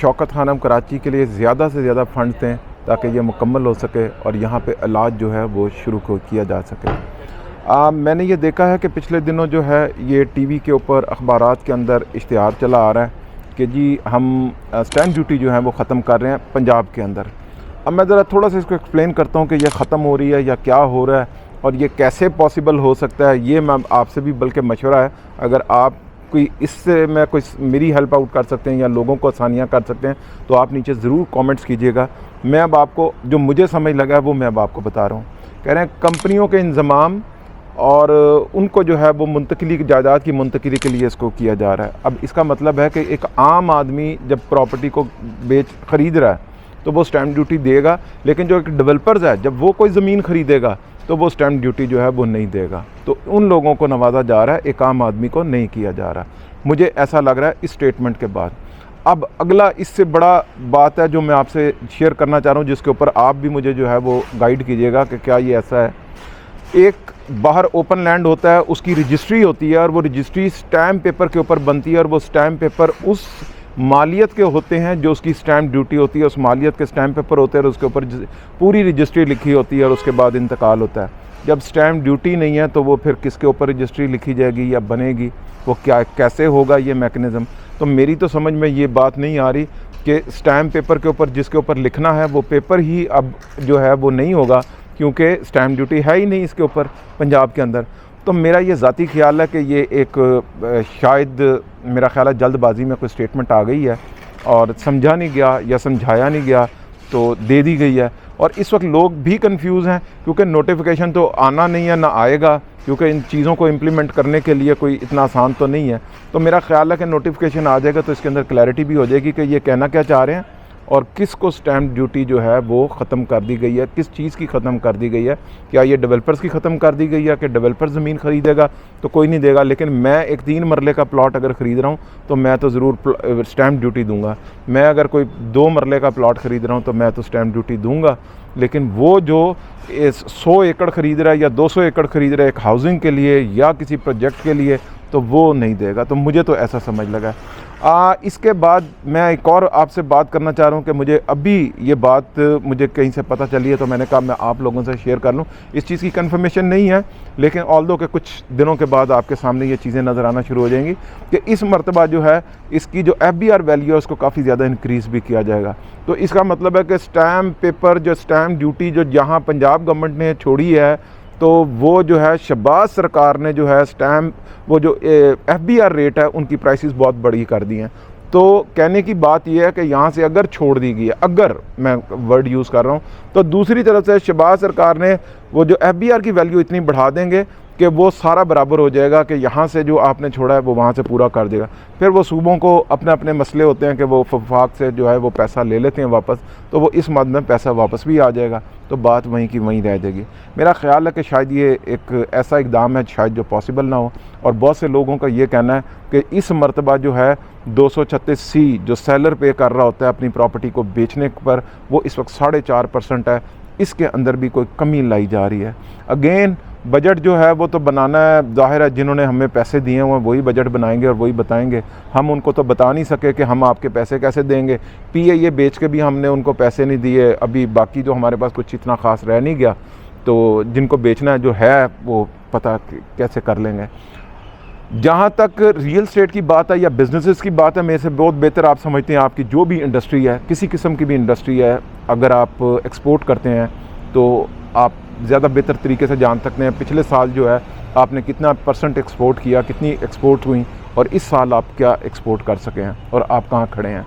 शौकत खानम कराची के लिए ज़्यादा से ज़्यादा फ़ंड दें ताकि ये मुकम्मल हो सके और यहाँ पे इलाज जो है वो शुरू को किया जा सके। मैंने ये देखा है कि पिछले दिनों जो है ये टीवी के ऊपर अखबारात के अंदर इश्तिहार चला आ रहा है कि जी हम स्टैम्प ड्यूटी जो है वो ख़त्म कर रहे हैं पंजाब के अंदर। अब मैं ज़रा थोड़ा सा इसको एक्सप्लेन करता हूँ कि ये ख़त्म हो रही है या क्या हो रहा है और ये कैसे पॉसिबल हो सकता है। ये मैं आपसे भी बल्कि मशवरा है, अगर आप कोई इससे मैं कोई मेरी हेल्प आउट कर सकते हैं या लोगों को आसानियाँ कर सकते हैं तो आप नीचे ज़रूर कमेंट्स कीजिएगा। मैं अब आपको जो मुझे समझ लगा है वो मैं अब आपको बता रहा हूँ। कह रहे हैं कंपनियों के इंज़माम और उनको जो है वो मुंतकिली जायदाद की मुंतकिली के लिए इसको किया जा रहा है। अब इसका मतलब है कि एक आम आदमी जब प्रॉपर्टी को ख़रीद रहा है तो वो स्टैम्प ड्यूटी देगा, लेकिन जो एक डेवलपर्स है जब वो कोई ज़मीन ख़रीदेगा तो वो स्टैम्प ड्यूटी जो है वो नहीं देगा। तो उन लोगों को नवाजा जा रहा है, एक आम आदमी को नहीं किया जा रहा। मुझे ऐसा लग रहा है इस स्टेटमेंट के बाद। अब अगला इससे बड़ा बात है जो मैं आपसे शेयर करना चाह रहा हूँ, जिसके ऊपर आप भी मुझे जो है वो गाइड कीजिएगा कि क्या ये ऐसा है। एक बाहर ओपन लैंड होता है, उसकी रजिस्ट्री होती है और वो रजिस्ट्री स्टैम्प पेपर के ऊपर बनती है और वो स्टैम्प पेपर उस मालियत के होते हैं जो उसकी स्टैम्प ड्यूटी होती है, उस मालियत के स्टैम्प पेपर होते हैं और उसके ऊपर पूरी रजिस्ट्री लिखी होती है और उसके बाद इंतकाल होता है। जब स्टैम्प ड्यूटी नहीं है तो वो फिर किसके ऊपर रजिस्ट्री लिखी जाएगी या बनेगी, वो क्या कैसे होगा ये मैकेनिज़्म। तो मेरी तो समझ में ये बात नहीं आ रही कि स्टैम्प पेपर के ऊपर जिसके ऊपर लिखना है वो पेपर ही अब जो है वो नहीं होगा, क्योंकि स्टैम्प ड्यूटी है ही नहीं इसके ऊपर पंजाब के अंदर। तो मेरा ये ज़ाती ख्याल है कि ये एक शायद मेरा ख्याल है जल्दबाजी में कोई स्टेटमेंट आ गई है और समझा नहीं गया या समझाया नहीं गया तो दे दी गई है। और इस वक्त लोग भी कंफ्यूज हैं क्योंकि नोटिफिकेशन तो आना नहीं है ना आएगा, क्योंकि इन चीज़ों को इम्प्लीमेंट करने के लिए कोई इतना आसान तो नहीं है। तो मेरा ख्याल है कि नोटिफिकेशन आ जाएगा तो इसके अंदर क्लैरिटी भी हो जाएगी कि ये कहना क्या चाह रहे हैं और किस को स्टैम्प ड्यूटी जो है वो ख़त्म कर दी गई है, किस चीज़ की ख़त्म कर दी गई है। क्या ये डेवलपर्स की ख़त्म कर दी गई है कि डेवलपर ज़मीन ख़रीदेगा तो कोई नहीं देगा, लेकिन मैं एक 3 मरले का प्लॉट अगर ख़रीद रहा हूँ तो मैं तो ज़रूर स्टैम्प ड्यूटी दूँगा। मैं अगर कोई 2 मरले का प्लॉट ख़रीद रहा हूँ तो मैं तो स्टैम्प ड्यूटी दूँगा। लेकिन वो जो 100 एकड़ ख़रीद रहा है या 200 एकड़ ख़रीद रहा है एक हाउसिंग के लिए या किसी प्रोजेक्ट के लिए तो वो नहीं देगा। तो मुझे तो ऐसा समझ लगा। इसके बाद मैं एक और आपसे बात करना चाह रहा हूँ कि मुझे अभी ये बात मुझे कहीं से पता चली है तो मैंने कहा मैं आप लोगों से शेयर कर लूँ। इस चीज़ की कंफर्मेशन नहीं है, लेकिन ऑल्दो के कुछ दिनों के बाद आपके सामने ये चीज़ें नज़र आना शुरू हो जाएंगी कि इस मरतबा जो है इसकी जो FBR वैल्यू है उसको काफ़ी ज़्यादा इंक्रीज़ भी किया जाएगा। तो इसका मतलब है कि स्टैम्प पेपर जो स्टैम्प ड्यूटी जो जहाँ पंजाब गवर्नमेंट ने छोड़ी है तो वो जो है शहबाज सरकार ने जो है स्टैम्प वो जो FBR रेट है उनकी प्राइसेस बहुत बड़ी कर दी हैं। तो कहने की बात यह है कि यहाँ से अगर छोड़ दी गई है, अगर मैं वर्ड यूज़ कर रहा हूँ, तो दूसरी तरफ से शहबाज सरकार ने वो जो FBR की वैल्यू इतनी बढ़ा देंगे कि वो सारा बराबर हो जाएगा कि यहाँ से जो आपने छोड़ा है वो वहाँ से पूरा कर देगा। फिर वो सूबों को अपने अपने मसले होते हैं कि वो वफाक से जो है वो पैसा ले लेते हैं वापस, तो वो इस मद में पैसा वापस भी आ जाएगा, तो बात वहीं की वहीं रह जाएगी। मेरा ख्याल है कि शायद ये एक ऐसा इक़दाम है शायद जो पॉसिबल ना हो। और बहुत से लोगों का ये कहना है कि इस मरतबा जो है 236C जो सेलर पे कर रहा होता है अपनी प्रॉपर्टी को बेचने पर, वो इस वक्त 4.5% है। इसके अंदर भी कोई कमी लाई जा रही है। अगेन बजट जो है वो तो बनाना है, जाहिर है जिन्होंने हमें पैसे दिए हुए हैं वही बजट बनाएंगे और वही बताएंगे। हम उनको तो बता नहीं सके कि हम आपके पैसे कैसे देंगे। PIA बेच के भी हमने उनको पैसे नहीं दिए, अभी बाकी जो हमारे पास कुछ इतना ख़ास रह नहीं गया, तो जिनको बेचना है जो है वो पता कैसे कर लेंगे। जहाँ तक रियल स्टेट की बात है या बिजनेसेस की बात है, मेरे से बहुत बेहतर आप समझते हैं। आपकी जो भी इंडस्ट्री है, किसी किस्म की भी इंडस्ट्री है, अगर आप एक्सपोर्ट करते हैं तो आप ज़्यादा बेहतर तरीके से जान सकते हैं पिछले साल जो है आपने कितना % एक्सपोर्ट किया, कितनी एक्सपोर्ट हुई और इस साल आप क्या एक्सपोर्ट कर सके हैं और आप कहाँ खड़े हैं।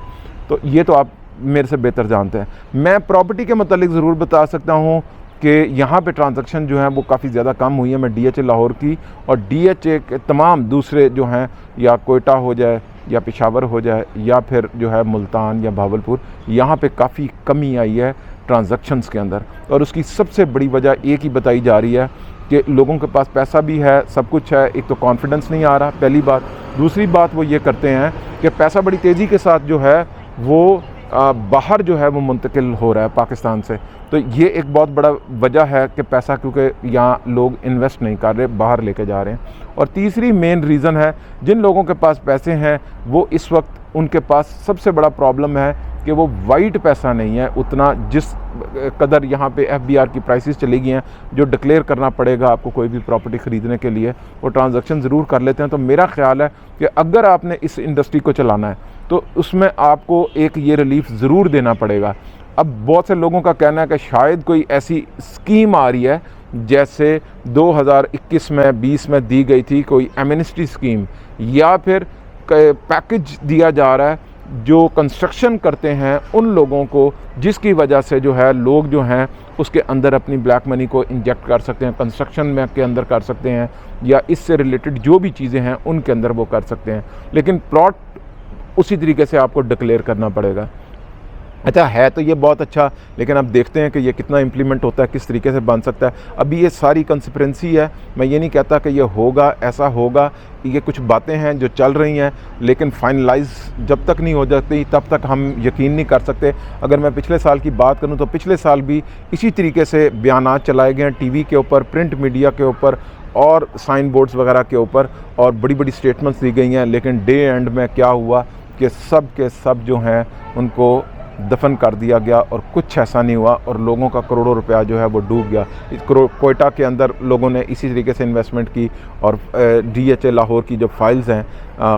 तो ये तो आप मेरे से बेहतर जानते हैं। मैं प्रॉपर्टी के मतलब ज़रूर बता सकता हूँ कि यहाँ पे ट्रांजैक्शन जो है वो काफ़ी ज़्यादा कम हुई है। मैं DHA लाहौर की और DHA के तमाम दूसरे जो हैं, या कोयटा हो जाए या पेशावर हो जाए या फिर जो है मुल्तान या भावलपुर, यहाँ पे काफ़ी कमी आई है ट्रांजैक्शंस के अंदर। और उसकी सबसे बड़ी वजह एक ही बताई जा रही है कि लोगों के पास पैसा भी है, सब कुछ है, एक तो कॉन्फिडेंस नहीं आ रहा, पहली बात। दूसरी बात वो ये करते हैं कि पैसा बड़ी तेज़ी के साथ जो है वो बाहर जो है वो मुंतकिल हो रहा है पाकिस्तान से। तो ये एक बहुत बड़ा वजह है कि पैसा क्योंकि यहाँ लोग इन्वेस्ट नहीं कर रहे, बाहर लेके जा रहे हैं। और तीसरी मेन रीज़न है, जिन लोगों के पास पैसे हैं वो इस वक्त उनके पास सबसे बड़ा प्रॉब्लम है कि वो वाइट पैसा नहीं है उतना, जिस कदर यहाँ पे FBR की प्राइसेस चली गई हैं, जो डिक्लेयर करना पड़ेगा आपको कोई भी प्रॉपर्टी ख़रीदने के लिए, वो ट्रांजैक्शन ज़रूर कर लेते हैं। तो मेरा ख्याल है कि अगर आपने इस इंडस्ट्री को चलाना है तो उसमें आपको एक ये रिलीफ ज़रूर देना पड़ेगा। अब बहुत से लोगों का कहना है कि शायद कोई ऐसी स्कीम आ रही है जैसे 2021 में 20 में दी गई थी कोई एमनेस्टी स्कीम, या फिर पैकेज दिया जा रहा है जो कंस्ट्रक्शन करते हैं उन लोगों को, जिसकी वजह से जो है लोग जो हैं उसके अंदर अपनी ब्लैक मनी को इंजेक्ट कर सकते हैं, कंस्ट्रक्शन में के अंदर कर सकते हैं, या इससे रिलेटेड जो भी चीज़ें हैं उनके अंदर वो कर सकते हैं। लेकिन प्लॉट उसी तरीके से आपको डिक्लेयर करना पड़ेगा। अच्छा है तो ये बहुत अच्छा, लेकिन अब देखते हैं कि ये कितना इम्प्लीमेंट होता है, किस तरीके से बन सकता है। अभी ये सारी कंस्पिरेंसी है, मैं ये नहीं कहता कि ये होगा, ऐसा होगा, ये कुछ बातें हैं जो चल रही हैं, लेकिन फाइनलाइज जब तक नहीं हो जाती तब तक हम यकीन नहीं कर सकते। अगर मैं पिछले साल की बात करूं तो पिछले साल भी इसी तरीके से बयानात चलाए गए हैं टीवी के ऊपर, प्रिंट मीडिया के ऊपर और साइन बोर्ड्स वगैरह के ऊपर, और बड़ी बड़ी स्टेटमेंट्स दी गई हैं। लेकिन डे एंड में क्या हुआ कि सब के सब जो हैं उनको दफन कर दिया गया और कुछ ऐसा नहीं हुआ, और लोगों का करोड़ों रुपया जो है वो डूब गया। कोयटा के अंदर लोगों ने इसी तरीके से इन्वेस्टमेंट की, और DHA लाहौर की जो फाइल्स हैं,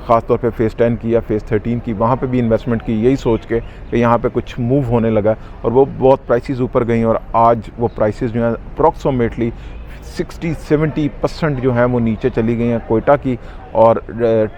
ख़ास तौर पे फ़ेज़ 10 की या फ़ेज़ 13 की, वहाँ पे भी इन्वेस्टमेंट की, यही सोच के कि यहाँ पे कुछ मूव होने लगा, और वो बहुत प्राइसेस ऊपर गई, और आज वो प्राइसेस जो हैं अप्रॉक्सीमेटली 60-70% जो हैं वो नीचे चली गई हैं कोयटा की, और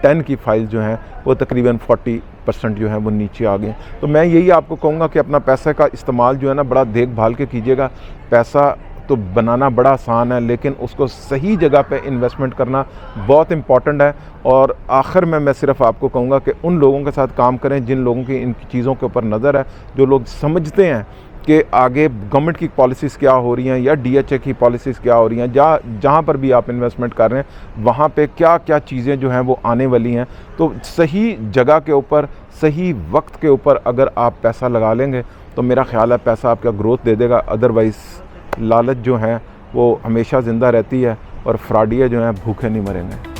10 की फाइल जो हैं वो तकरीबन 40% जो है वो नीचे आ गए। तो मैं यही आपको कहूँगा कि अपना पैसे का इस्तेमाल जो है ना बड़ा देखभाल के कीजिएगा। पैसा तो बनाना बड़ा आसान है, लेकिन उसको सही जगह पे इन्वेस्टमेंट करना बहुत इम्पॉर्टेंट है। और आखिर में मैं सिर्फ आपको कहूँगा कि उन लोगों के साथ काम करें जिन लोगों की इन चीज़ों के ऊपर नज़र है, जो लोग समझते हैं कि आगे गवर्नमेंट की पॉलिसीज़ क्या हो रही हैं या DHA की पॉलिसीज़ क्या हो रही हैं, जहाँ पर भी आप इन्वेस्टमेंट कर रहे हैं वहाँ पे क्या क्या चीज़ें जो हैं वो आने वाली हैं। तो सही जगह के ऊपर, सही वक्त के ऊपर अगर आप पैसा लगा लेंगे तो मेरा ख्याल है पैसा आपका ग्रोथ दे देगा। अदरवाइज़ लालच जो है वो हमेशा ज़िंदा रहती है, और फ्रॉडिये जो हैं भूखे नहीं मरेंगे।